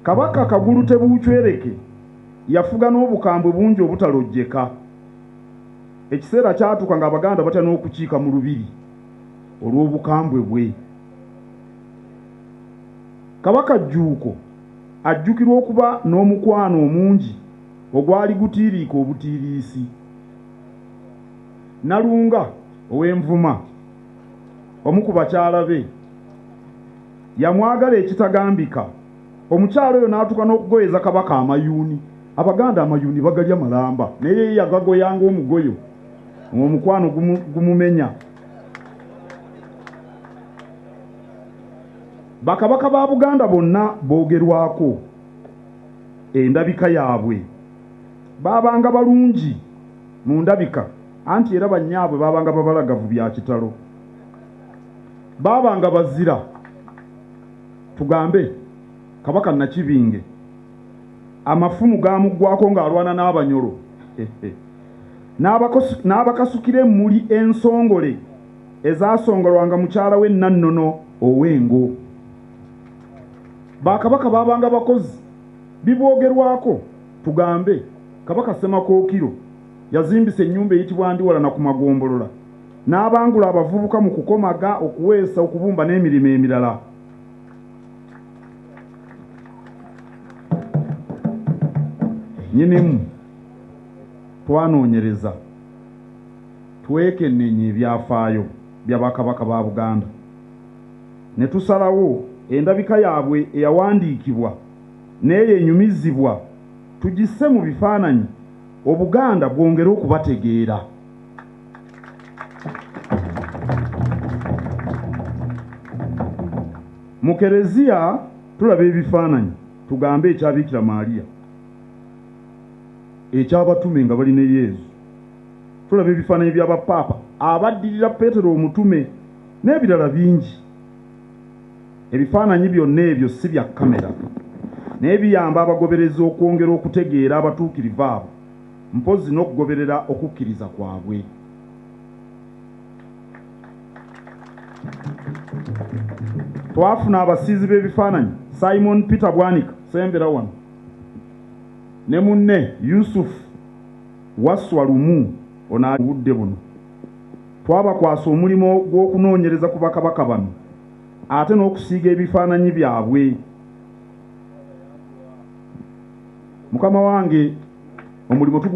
Kabaka Kagulute Buchwereke yafuga n'obukambwe bungi obutalojjeka. Ekiseera kyatuuka nga Abaganda batya n'okukiika mu lubiri olw'obukambwe bwe. Kabaka Jjuuko ajjukirwa okuba n'omukwano omungi ogwali gutiiriika obutiiriisi. Nalunga ow'Envuma omu ku bakyala be yamwagala ekitagambika. Omukyalo oyo n'atuuka n'okugoyeza Kabaka amayuuni. Abaganda amayuuni bagalya malamba naye yagagoyanga omugoyo omukwano gumumenya. Bakabaka ba Buganda bonna boogerwako endabika yaabwe. Baabanga balungi mu ndabika anti era bannyaabwe baabanga babalagavu bya kitalo. Baabanga bazira. Tugambe Kabaka Nakibinge amafumu gamuggwako ng'alwana n'Abanyoro n'abakasukira emmuli ensongole ezaasongolwanga mukyala we Nannono ow'Engo. Bakabaka baabanga bakozi biboogerwako. Tugambe Kabaka Ssemakookiro yazimbisa ennyumba eyitibwa Ndiwalana ku Magombolola n'abangula abavubuka mu kukomaga, okuweesa, okubumba n'emirimu emirala. Nyinimu twanoonyereza twekenneenye ebyafaayo bya bakabaka ba Buganda ne tusalawo endabika yaabwe eyawandiikibwa n'eyo enyumizibwa tugisse mu bifaananyi Obuganda bwongere okubategeera. Mu Kereziya tulaba ebifaananyi. Tugambe ekya Bikira Maaliya, eky'abatume nga bali ne Yesu. Tulaba ebifaananyi by'abapaapa abaddirira Peetero omutume n'ebirala bingi. Ebifaananyi byonna ebyo si bya kamera naye biyamba abagoberezi okwongera okutegeera abatuukirivu abo mpozi n'okugoberera okukkiriza kwabwe. Twafuna abasiizi b'ebifaananyi Simon Peter Bwanika sembera wano ne munne Yusuf Waswa Lumu onaaludde buno. Twabakwasa omulimo gw'okunoonyereza ku bakabaka bano ate n'okusiiga ebifaananyi byabwe. Mukama wange omulimo